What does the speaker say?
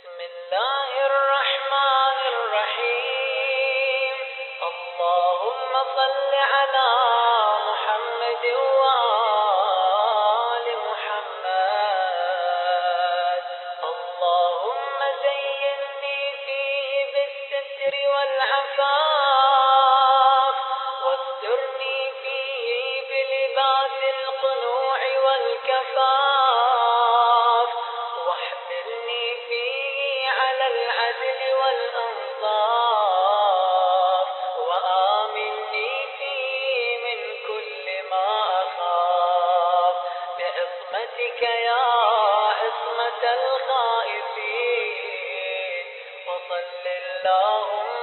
بسم الله الرحمن الرحيم. اللهم صل على محمد وآل محمد. اللهم زينني فيه بالستر والعفاف، واسترني فيه بلباس القنوع والكفاف، واحملني فيه على العدل والأنصاف، وآمني فيه من كل ما أخاف، بعصمتك يا عصمة الخائفين. وصل اللهم